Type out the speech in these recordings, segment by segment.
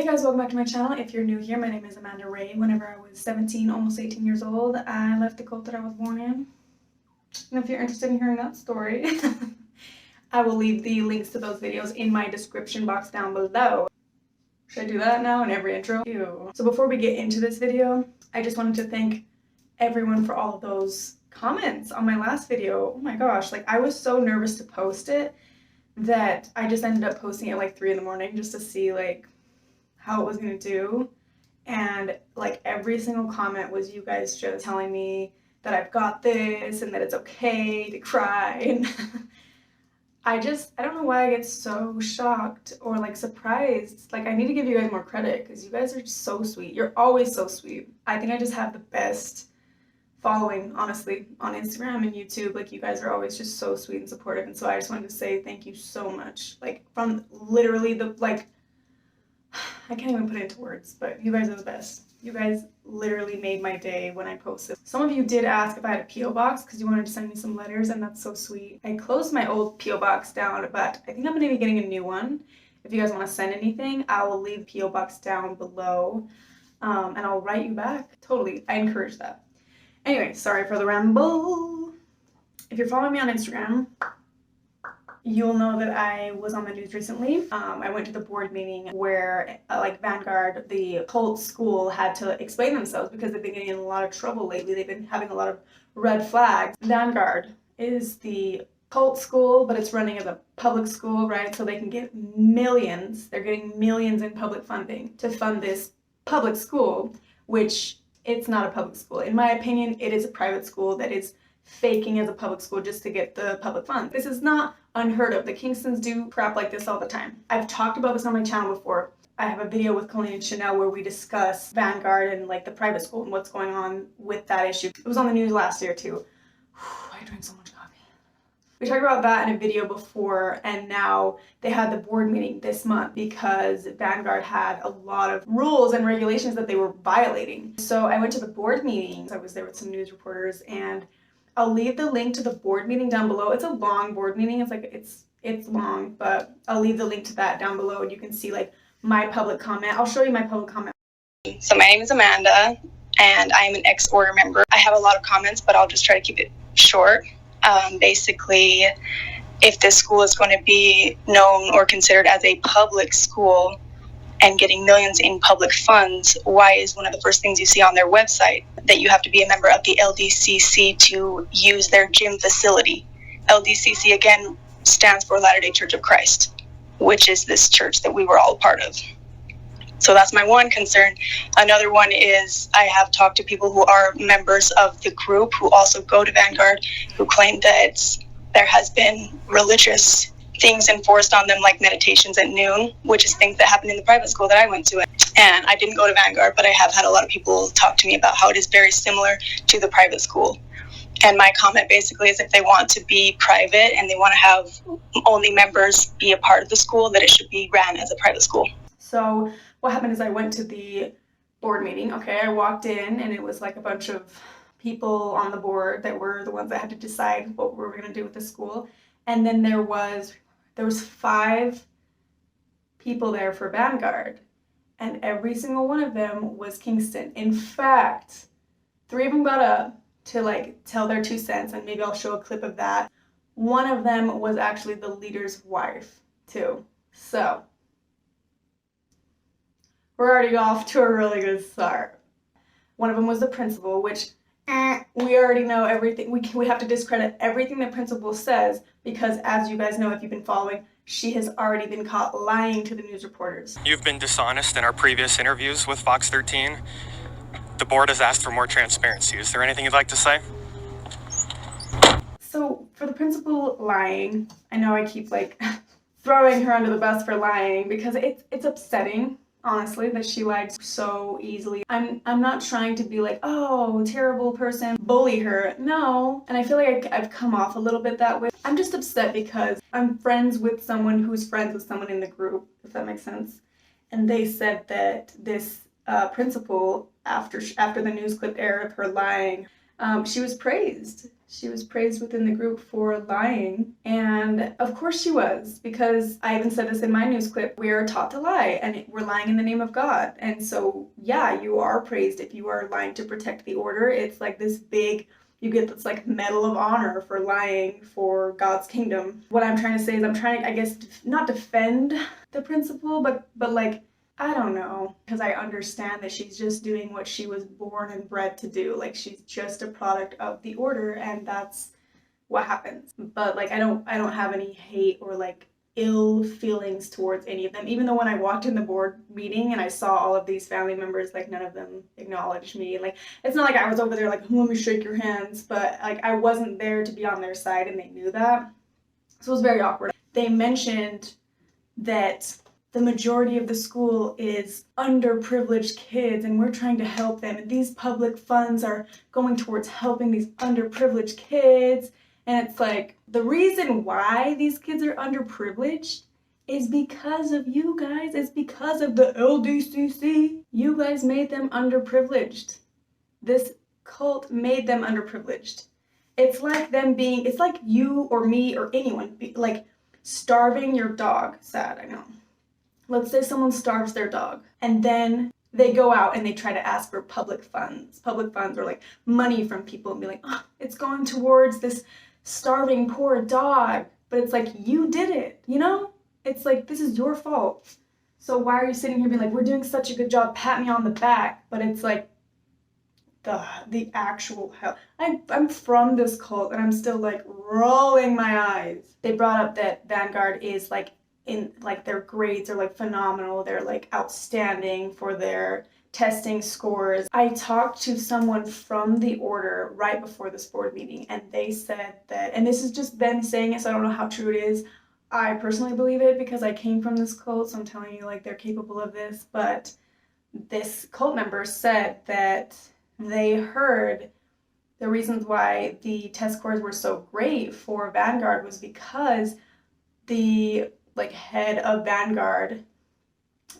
Hey guys, welcome back to my channel. If you're new here, my name is Amanda Ray. Whenever I was 17, almost 18 years old, I left the cult that I was born in. And if you're interested in hearing that story, I will leave the links to those videos in my description box down below. Should I do that now in every intro? Ew. So before we get into this video, I just wanted to thank everyone for all of those comments on my last video. Oh my gosh, like I was so nervous to post it that I just ended up posting it at like 3 in the morning just to see like how it was gonna do. And like every single comment was you guys just telling me that I've got this and that it's okay to cry. And I don't know why I get so shocked or like surprised. Like I need to give you guys more credit because you guys are just so sweet. You're always so sweet. I think I just have the best following, honestly, on Instagram and YouTube. Like you guys are always just so sweet and supportive. And so I just wanted to say thank you so much. Like from literally I can't even put it into words, but you guys are the best. You guys literally made my day when I posted. Some of you did ask if I had a P.O. box because you wanted to send me some letters, and that's so sweet. I closed my old P.O. box down, but I think I'm going to be getting a new one. If you guys want to send anything, I will leave the P.O. box down below, and I'll write you back. Totally. I encourage that. Anyway, sorry for the ramble. If you're following me on Instagram, you'll know that I was on the news recently. I went to the board meeting where like Vanguard, the cult school, had to explain themselves because they've been getting in a lot of trouble lately. They've been having a lot of red flags. Vanguard is the cult school, but it's running as a public school, right? So they can get millions. They're getting millions in public funding to fund this public school, which it's not a public school. In my opinion, it is a private school that is faking as a public school just to get the public funds. This is not unheard of. The Kingstons do crap like this all the time. I've talked about this on my channel before. I have a video with Colleen and Chanel where we discuss Vanguard and like the private school and what's going on with that issue. It was on the news last year too. I drank so much coffee. We talked about that in a video before, and now they had the board meeting this month because Vanguard had a lot of rules and regulations that they were violating. So I went to the board meeting. I was there with some news reporters, and I'll leave the link to the board meeting down below. It's a long board meeting. It's long, but I'll leave the link to that down below, and you can see like my public comment. I'll show you my public comment. So my name is Amanda, and I am an ex-order member. I have a lot of comments, but I'll just try to keep it short. Basically, if this school is going to be known or considered as a public school and getting millions in public funds, why is one of the first things you see on their website that you have to be a member of the LDCC to use their gym facility? LDCC, again, stands for Latter-day Church of Christ, which is this church that we were all a part of. So that's my one concern. Another one is I have talked to people who are members of the group who also go to Vanguard, who claim that there has been religious things enforced on them, like meditations at noon, which is things that happen in the private school that I went to. And I didn't go to Vanguard, but I have had a lot of people talk to me about how it is very similar to the private school. And my comment basically is if they want to be private and they want to have only members be a part of the school, that it should be ran as a private school. So what happened is I went to the board meeting. Okay, I walked in and it was like a bunch of people on the board that were the ones that had to decide what we were going to do with the school. And then there was 5 people there for Vanguard, and every single one of them was Kingston. In fact, 3 of them got up to like tell their 2 cents, and maybe I'll show a clip of that. One of them was actually the leader's wife too. So we're already off to a really good start. One of them was the principal, which we already know everything. We have to discredit everything the principal says because, as you guys know, if you've been following, she has already been caught lying to the news reporters. You've been dishonest in our previous interviews with Fox 13. The board has asked for more transparency. Is there anything you'd like to say? So for the principal lying, I know I keep like throwing her under the bus for lying because it's upsetting. Honestly, that she lied so easily. I'm not trying to be like, oh, terrible person, bully her. No. And I feel like I've come off a little bit that way. I'm just upset because I'm friends with someone who's friends with someone in the group, if that makes sense. And they said that this principal, after the news clip aired of her lying, She was praised. She was praised within the group for lying. And of course she was, because I even said this in my news clip. We are taught to lie, and we're lying in the name of God. And so, yeah, you are praised if you are lying to protect the order. It's like this big, you get this like medal of honor for lying for God's kingdom. What I'm trying to say is I'm trying, I guess, not defend the principal, but like, I don't know, because I understand that she's just doing what she was born and bred to do. Like, she's just a product of the order, and that's what happens. But like, I don't have any hate or like ill feelings towards any of them. Even though when I walked in the board meeting and I saw all of these family members, like none of them acknowledged me. Like, it's not like I was over there like, let me shake your hands, but like I wasn't there to be on their side, and they knew that. So it was very awkward. They mentioned that the majority of the school is underprivileged kids, and we're trying to help them, and these public funds are going towards helping these underprivileged kids. And it's like, the reason why these kids are underprivileged is because of you guys. It's because of the LDCC. You guys made them underprivileged. This cult made them underprivileged. It's like them being, it's like you or me or anyone like starving your dog. Sad, I know. Let's say someone starves their dog, and then they go out and they try to ask for public funds or like money from people, and be like, oh, it's going towards this starving poor dog. But it's like, you did it, you know? It's like, this is your fault. So why are you sitting here being like, we're doing such a good job, pat me on the back? But it's like, the actual hell. I'm from this cult, and I'm still like rolling my eyes. They brought up that Vanguard is like, in like their grades are like phenomenal. They're like outstanding for their testing scores. I talked to someone from the order right before this board meeting, and they said that, and this is just them saying it, so I don't know how true it is. I personally believe it because I came from this cult, so I'm telling you, like, they're capable of this. But this cult member said that they heard the reasons why the test scores were so great for Vanguard was because the like head of Vanguard,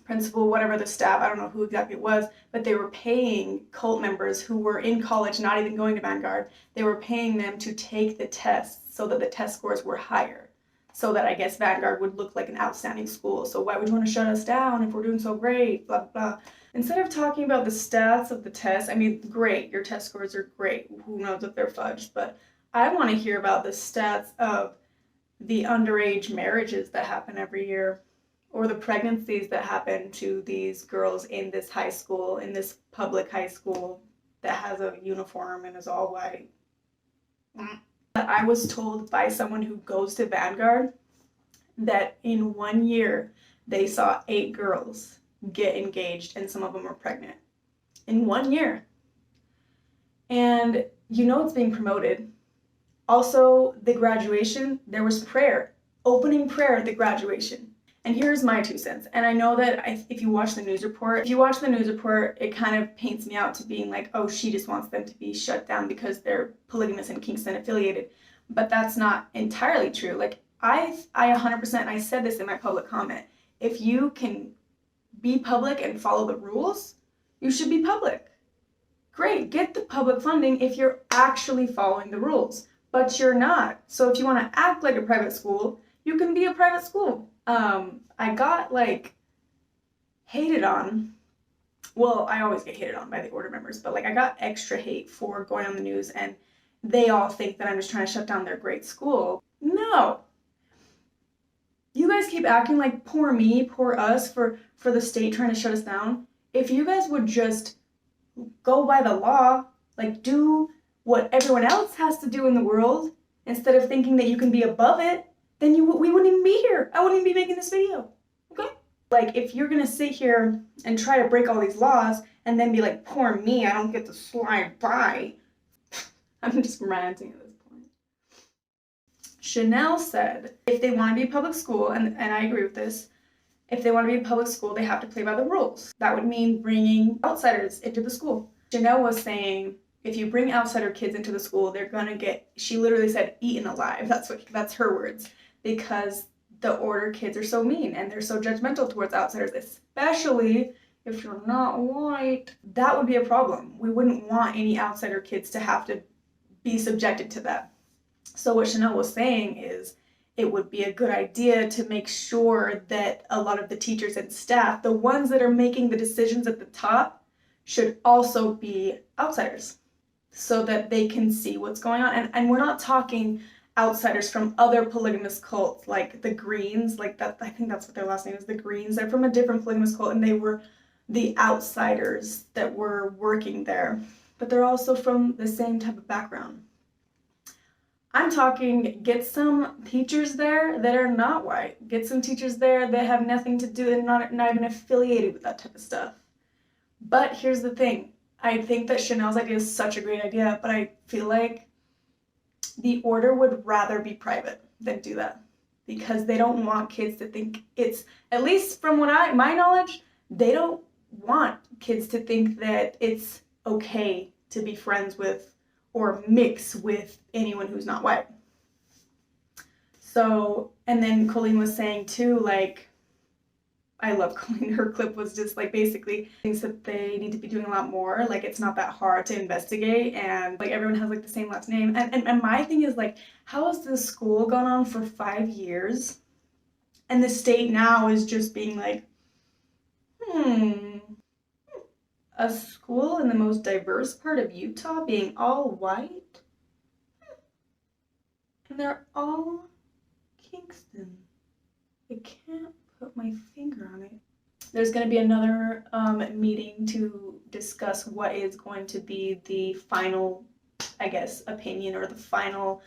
principal, whatever the staff, I don't know who exactly it was, but they were paying cult members who were in college, not even going to Vanguard. They were paying them to take the tests so that the test scores were higher, so that I guess Vanguard would look like an outstanding school. So why would you want to shut us down if we're doing so great, blah, blah. Instead of talking about the stats of the test, I mean, great, your test scores are great. Who knows if they're fudged, but I want to hear about the stats of the underage marriages that happen every year, or the pregnancies that happen to these girls in this high school, in this public high school that has a uniform and is all white. I was told by someone who goes to Vanguard that in 1 year they saw 8 girls get engaged, and some of them were pregnant. In 1 year. And you know it's being promoted. Also, the graduation, there was prayer, opening prayer at the graduation. And here's my 2 cents. And I know that if you watch the news report, it kind of paints me out to being like, oh, she just wants them to be shut down because they're polygamous and Kingston affiliated. But that's not entirely true. Like, I 100%, and I said this in my public comment, if you can be public and follow the rules, you should be public. Great, get the public funding if you're actually following the rules. But you're not. So if you want to act like a private school, you can be a private school. I got like hated on. Well, I always get hated on by the order members, but like I got extra hate for going on the news, and they all think that I'm just trying to shut down their great school. No. You guys keep acting like poor me, poor us for the state trying to shut us down. If you guys would just go by the law, like do what everyone else has to do in the world, instead of thinking that you can be above it, then we wouldn't even be here. I wouldn't even be making this video, okay? Like, if you're gonna sit here and try to break all these laws and then be like, poor me, I don't get to slide by. I'm just ranting at this point. Chanel said, if they want to be a public school, and I agree with this, if they want to be a public school, they have to play by the rules. That would mean bringing outsiders into the school. Chanel was saying, if you bring outsider kids into the school, they're gonna get, she literally said, eaten alive. That's her words, because the order kids are so mean and they're so judgmental towards outsiders, especially if you're not white, that would be a problem. We wouldn't want any outsider kids to have to be subjected to that. So what Chanel was saying is it would be a good idea to make sure that a lot of the teachers and staff, the ones that are making the decisions at the top, should also be outsiders so that they can see what's going on. And we're not talking outsiders from other polygamous cults like the Greens, like that, I think that's what their last name is, the Greens. They're from a different polygamous cult and they were the outsiders that were working there, but they're also from the same type of background. I'm talking, get some teachers there that are not white. Get some teachers there that have nothing to do and not even affiliated with that type of stuff. But here's the thing. I think that Chanel's idea is such a great idea, but I feel like the order would rather be private than do that, because they don't want kids to think it's, at least from what my knowledge, they don't want kids to think that it's okay to be friends with or mix with anyone who's not white. So, and then Colleen was saying too, like, I love Colleen, her clip was just like basically thinks that they need to be doing a lot more, like it's not that hard to investigate, and like everyone has like the same last name. And my thing is like, how has this school gone on for 5 years and the state now is just being like, a school in the most diverse part of Utah being all white? And they're all Kingston. I can't put my finger on it. There's going to be another meeting to discuss what is going to be the final, I guess, opinion or the final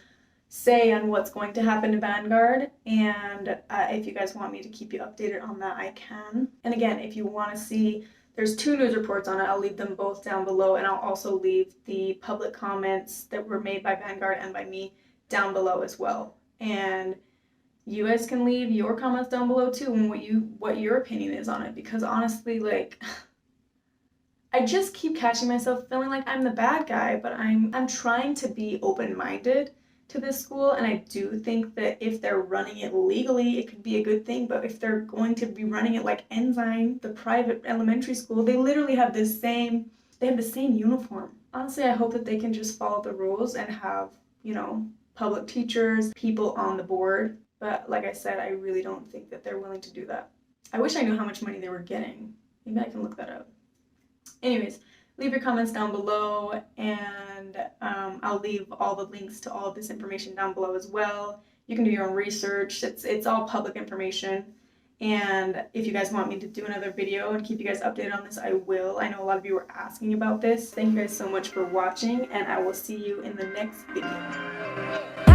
say on what's going to happen to Vanguard. And if you guys want me to keep you updated on that, I can. And again, if you want to see, there's 2 news reports on it. I'll leave them both down below, and I'll also leave the public comments that were made by Vanguard and by me down below as well. And you guys can leave your comments down below too and what your opinion is on it, because honestly, like, I just keep catching myself feeling like I'm the bad guy, but I'm trying to be open-minded to this school, and I do think that if they're running it legally, it could be a good thing. But if they're going to be running it like Ensign, the private elementary school, they literally have the same uniform. Honestly, I hope that they can just follow the rules and have, you know, public teachers, people on the board. But like I said, I really don't think that they're willing to do that. I wish I knew how much money they were getting. Maybe I can look that up. Anyways, leave your comments down below, and I'll leave all the links to all of this information down below as well. You can do your own research. It's all public information. And if you guys want me to do another video and keep you guys updated on this, I will. I know a lot of you were asking about this. Thank you guys so much for watching, and I will see you in the next video.